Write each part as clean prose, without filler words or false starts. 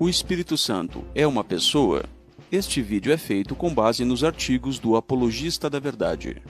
O Espírito Santo é uma pessoa? Este vídeo é feito com base nos artigos do Apologista da Verdade.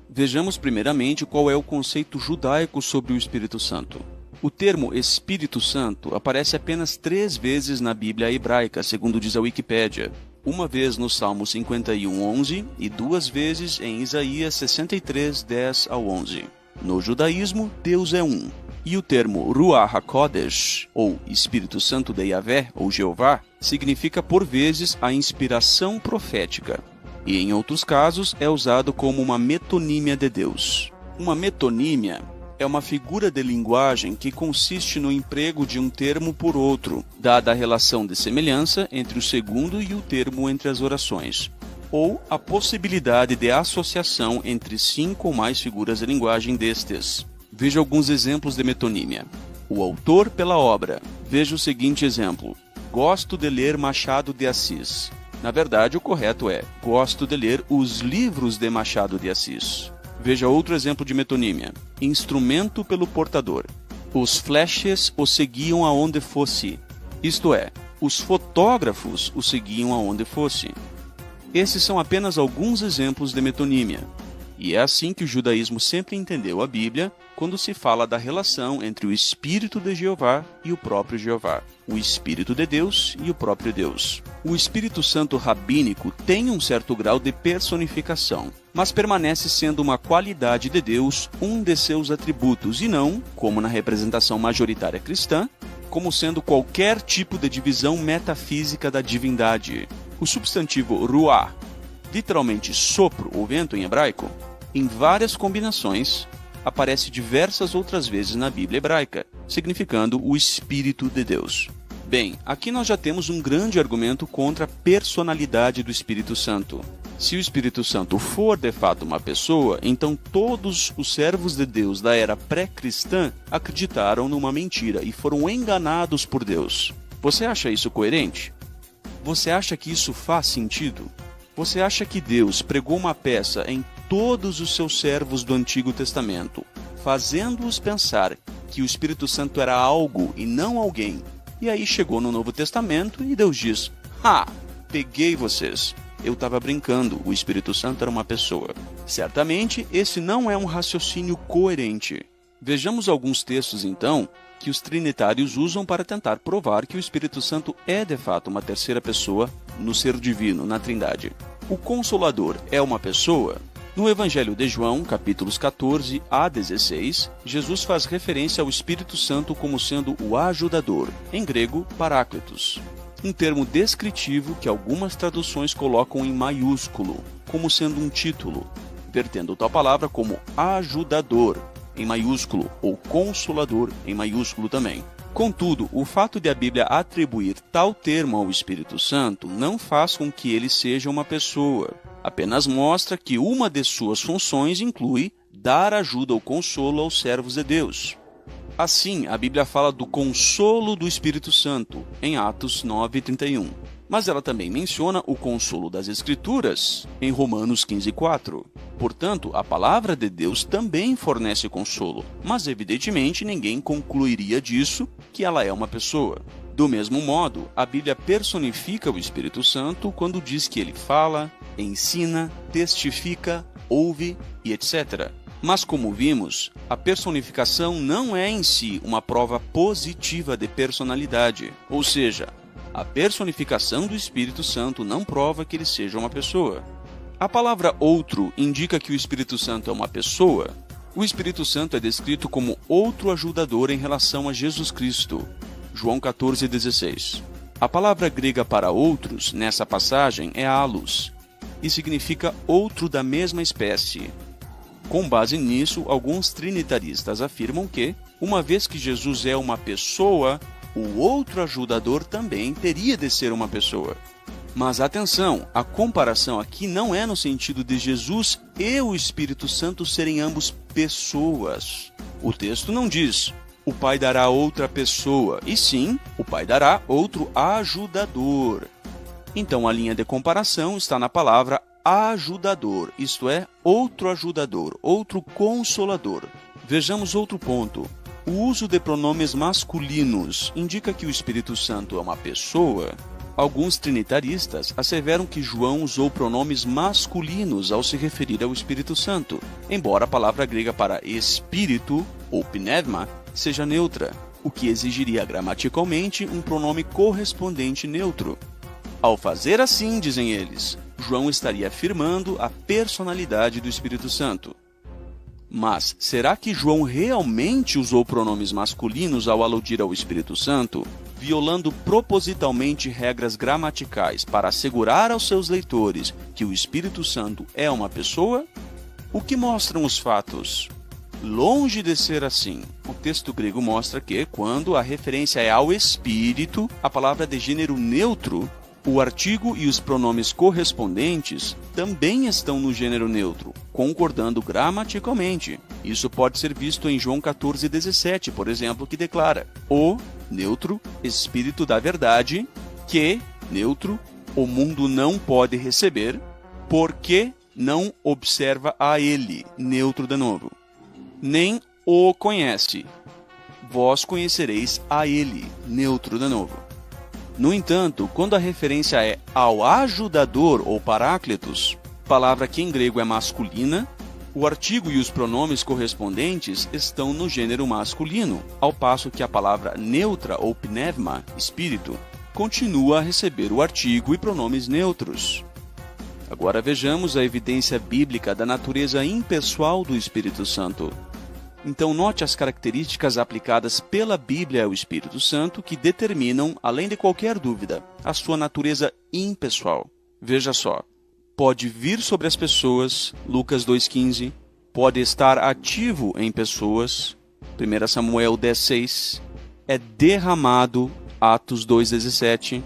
Vejamos primeiramente qual é o conceito judaico sobre o Espírito Santo. O termo Espírito Santo aparece apenas 3 vezes na Bíblia hebraica, segundo diz a Wikipédia. Uma vez no Salmo 51:11 e 2 vezes em Isaías 63:10-11. No judaísmo, Deus é um. E o termo Ruach HaKodesh, ou Espírito Santo de Yahvé, ou Jeová, significa por vezes a inspiração profética. E em outros casos é usado como uma metonímia de Deus. Uma metonímia é uma figura de linguagem que consiste no emprego de um termo por outro, dada a relação de semelhança entre o segundo e o termo entre as orações, ou a possibilidade de associação entre 5 ou mais figuras de linguagem destes. Veja alguns exemplos de metonímia. O autor pela obra. Veja o seguinte exemplo. Gosto de ler Machado de Assis. Na verdade, o correto é: gosto de ler os livros de Machado de Assis. Veja outro exemplo de metonímia. Instrumento pelo portador. Os flashes o seguiam aonde fosse. Isto é, os fotógrafos o seguiam aonde fosse. Esses são apenas alguns exemplos de metonímia. E é assim que o judaísmo sempre entendeu a Bíblia quando se fala da relação entre o Espírito de Jeová e o próprio Jeová, o Espírito de Deus e o próprio Deus. O Espírito Santo rabínico tem um certo grau de personificação, mas permanece sendo uma qualidade de Deus, um de seus atributos, e não, como na representação majoritária cristã, como sendo qualquer tipo de divisão metafísica da divindade. O substantivo ruach, literalmente sopro ou vento em hebraico, em várias combinações, aparece diversas outras vezes na Bíblia hebraica, significando o Espírito de Deus. Bem, aqui nós já temos um grande argumento contra a personalidade do Espírito Santo. Se o Espírito Santo for de fato uma pessoa, então todos os servos de Deus da era pré-cristã acreditaram numa mentira e foram enganados por Deus. Você acha isso coerente? Você acha que isso faz sentido? Você acha que Deus pregou uma peça em todos os seus servos do Antigo Testamento, fazendo-os pensar que o Espírito Santo era algo e não alguém, e aí chegou no Novo Testamento e Deus diz: peguei vocês. Eu estava brincando, o Espírito Santo era uma pessoa. Certamente, esse não é um raciocínio coerente. Vejamos alguns textos, então, que os trinitários usam para tentar provar que o Espírito Santo é, de fato, uma terceira pessoa no ser divino, na Trindade. O Consolador é uma pessoa? No Evangelho de João, capítulos 14 a 16, Jesus faz referência ao Espírito Santo como sendo o ajudador, em grego, paráclitos. Um termo descritivo que algumas traduções colocam em maiúsculo, como sendo um título, vertendo tal palavra como ajudador, em maiúsculo, ou consolador, em maiúsculo também. Contudo, o fato de a Bíblia atribuir tal termo ao Espírito Santo não faz com que ele seja uma pessoa. Apenas mostra que uma de suas funções inclui dar ajuda ou consolo aos servos de Deus. Assim, a Bíblia fala do consolo do Espírito Santo, em Atos 9:31. Mas ela também menciona o consolo das Escrituras, em Romanos 15:4. Portanto, a palavra de Deus também fornece consolo, mas evidentemente ninguém concluiria disso que ela é uma pessoa. Do mesmo modo, a Bíblia personifica o Espírito Santo quando diz que ele fala, ensina, testifica, ouve e etc. Mas como vimos, a personificação não é em si uma prova positiva de personalidade, ou seja, a personificação do Espírito Santo não prova que ele seja uma pessoa. A palavra outro indica que o Espírito Santo é uma pessoa. O Espírito Santo é descrito como outro ajudador em relação a Jesus Cristo. João 14:16. A palavra grega para outros, nessa passagem, é allos, e significa outro da mesma espécie. Com base nisso, alguns trinitaristas afirmam que, uma vez que Jesus é uma pessoa, o outro ajudador também teria de ser uma pessoa. Mas atenção, a comparação aqui não é no sentido de Jesus e o Espírito Santo serem ambos pessoas. O texto não diz: o Pai dará outra pessoa, e sim, o Pai dará outro ajudador. Então a linha de comparação está na palavra ajudador, isto é, outro ajudador, outro consolador. Vejamos outro ponto. O uso de pronomes masculinos indica que o Espírito Santo é uma pessoa? Alguns trinitaristas asseveram que João usou pronomes masculinos ao se referir ao Espírito Santo, embora a palavra grega para espírito, ou pneuma, seja neutra, o que exigiria gramaticalmente um pronome correspondente neutro. Ao fazer assim, dizem eles, João estaria afirmando a personalidade do Espírito Santo. Mas será que João realmente usou pronomes masculinos ao aludir ao Espírito Santo, violando propositalmente regras gramaticais para assegurar aos seus leitores que o Espírito Santo é uma pessoa? O que mostram os fatos? Longe de ser assim. O texto grego mostra que, quando a referência é ao Espírito, a palavra é de gênero neutro, o artigo e os pronomes correspondentes também estão no gênero neutro, concordando gramaticalmente. Isso pode ser visto em João 14,17, por exemplo, que declara: o, neutro, Espírito da verdade, que, neutro, o mundo não pode receber, porque não observa a ele, neutro de novo. Nem o conhece. Vós conhecereis a ele, neutro de novo. No entanto, quando a referência é ao ajudador ou paráclitos, palavra que em grego é masculina, o artigo e os pronomes correspondentes estão no gênero masculino, ao passo que a palavra neutra ou pneuma, espírito, continua a receber o artigo e pronomes neutros. Agora vejamos a evidência bíblica da natureza impessoal do Espírito Santo. Então note as características aplicadas pela Bíblia ao Espírito Santo que determinam, além de qualquer dúvida, a sua natureza impessoal. Veja só. Pode vir sobre as pessoas, Lucas 2,15. Pode estar ativo em pessoas, 1 Samuel 10,6. É derramado, Atos 2,17.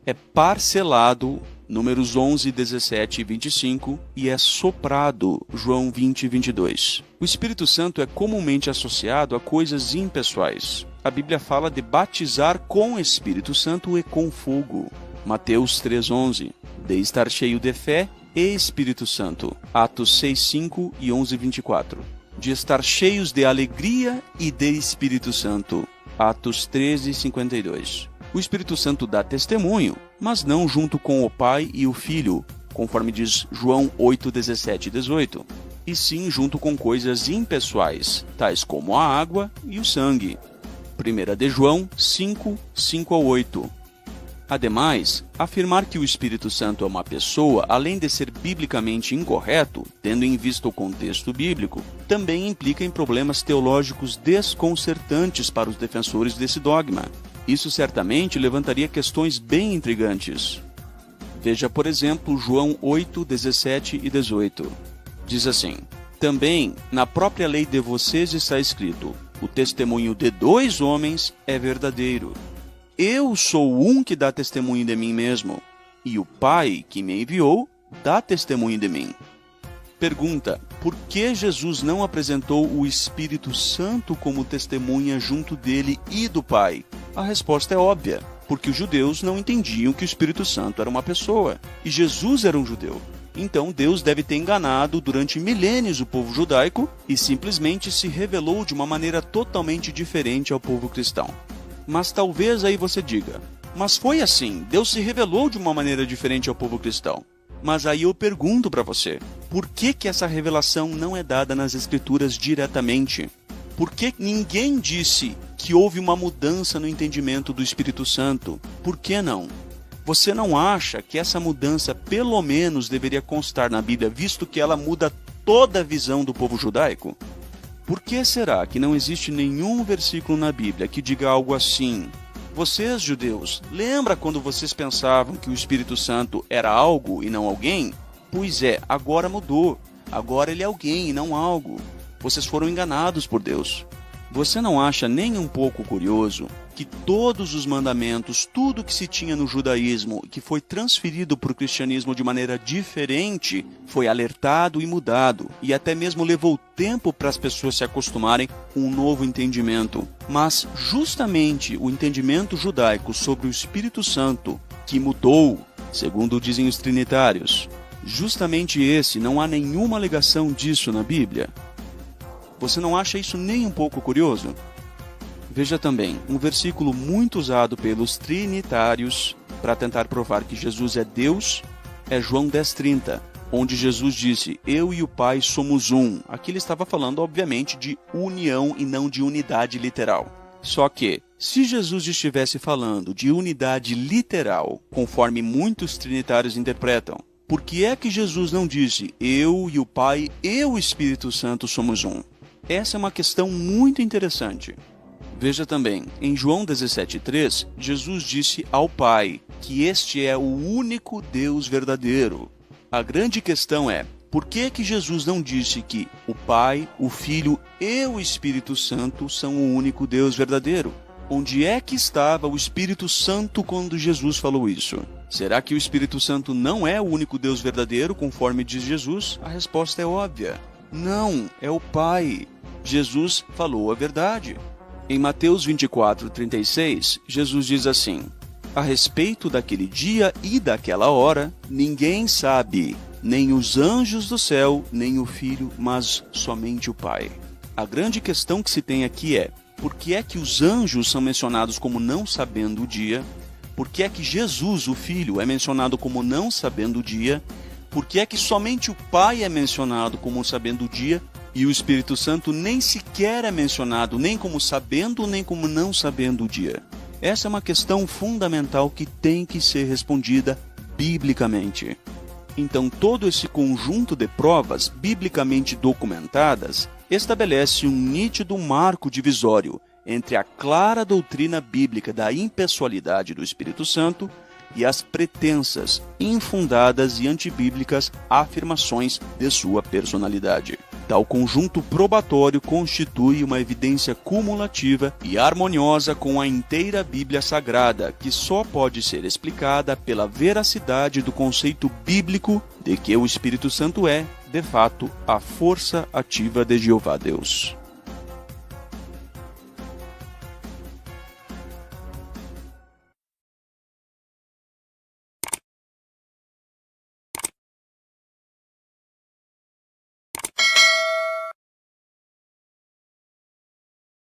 É parcelado, Números 11, 17 e 25, e é soprado, João 20, 22. O Espírito Santo é comumente associado a coisas impessoais. A Bíblia fala de batizar com o Espírito Santo e com fogo. Mateus 3,11. De estar cheio de fé e Espírito Santo. Atos 6, 5 e 11, 24. De estar cheios de alegria e de Espírito Santo. Atos 13, 52. O Espírito Santo dá testemunho, mas não junto com o Pai e o Filho, conforme diz João 8, 17 e 18, e sim junto com coisas impessoais, tais como a água e o sangue. 1 de João 5, 5 a 8. Ademais, afirmar que o Espírito Santo é uma pessoa, além de ser biblicamente incorreto, tendo em vista o contexto bíblico, também implica em problemas teológicos desconcertantes para os defensores desse dogma. Isso certamente levantaria questões bem intrigantes. Veja, por exemplo, João 8, 17 e 18. Diz assim: também, na própria lei de vocês está escrito: o testemunho de 2 homens é verdadeiro. Eu sou um que dá testemunho de mim mesmo, e o Pai que me enviou dá testemunho de mim. Pergunta: por que Jesus não apresentou o Espírito Santo como testemunha junto dele e do Pai? A resposta é óbvia, porque os judeus não entendiam que o Espírito Santo era uma pessoa, e Jesus era um judeu. Então Deus deve ter enganado durante milênios o povo judaico e simplesmente se revelou de uma maneira totalmente diferente ao povo cristão. Mas talvez aí você diga: mas foi assim, Deus se revelou de uma maneira diferente ao povo cristão. Mas aí eu pergunto para você, por que essa revelação não é dada nas Escrituras diretamente? Por que ninguém disse que houve uma mudança no entendimento do Espírito Santo? Por que não? Você não acha que essa mudança pelo menos deveria constar na Bíblia, visto que ela muda toda a visão do povo judaico? Por que será que não existe nenhum versículo na Bíblia que diga algo assim: vocês, judeus, lembra quando vocês pensavam que o Espírito Santo era algo e não alguém? Pois é, agora mudou. Agora ele é alguém e não algo. Vocês foram enganados por Deus. Você não acha nem um pouco curioso que todos os mandamentos, tudo que se tinha no judaísmo, que foi transferido para o cristianismo de maneira diferente, foi alertado e mudado, e até mesmo levou tempo para as pessoas se acostumarem com um novo entendimento. Mas justamente o entendimento judaico sobre o Espírito Santo, que mudou, segundo dizem os trinitários, justamente esse, não há nenhuma alegação disso na Bíblia. Você não acha isso nem um pouco curioso? Veja também, um versículo muito usado pelos trinitários para tentar provar que Jesus é Deus é João 10:30, onde Jesus disse, eu e o Pai somos um. Aqui ele estava falando, obviamente, de união e não de unidade literal. Só que, se Jesus estivesse falando de unidade literal, conforme muitos trinitários interpretam, por que é que Jesus não disse, eu e o Pai e o Espírito Santo somos um? Essa é uma questão muito interessante. Veja também, em João 17:3, Jesus disse ao Pai que este é o único Deus verdadeiro. A grande questão é, por que que Jesus não disse que o Pai, o Filho e o Espírito Santo são o único Deus verdadeiro? Onde é que estava o Espírito Santo quando Jesus falou isso? Será que o Espírito Santo não é o único Deus verdadeiro, conforme diz Jesus? A resposta é óbvia. Não, é o Pai. Jesus falou a verdade. Em Mateus 24:36, Jesus diz assim, a respeito daquele dia e daquela hora, ninguém sabe, nem os anjos do céu, nem o Filho, mas somente o Pai. A grande questão que se tem aqui é, por que é que os anjos são mencionados como não sabendo o dia? Por que é que Jesus, o Filho, é mencionado como não sabendo o dia? Por que é que somente o Pai é mencionado como sabendo o dia? E o Espírito Santo nem sequer é mencionado, nem como sabendo, nem como não sabendo o dia. Essa é uma questão fundamental que tem que ser respondida biblicamente. Então, todo esse conjunto de provas biblicamente documentadas estabelece um nítido marco divisório entre a clara doutrina bíblica da impessoalidade do Espírito Santo e as pretensas, infundadas e antibíblicas afirmações de sua personalidade. Tal conjunto probatório constitui uma evidência cumulativa e harmoniosa com a inteira Bíblia Sagrada, que só pode ser explicada pela veracidade do conceito bíblico de que o Espírito Santo é, de fato, a força ativa de Jeová Deus.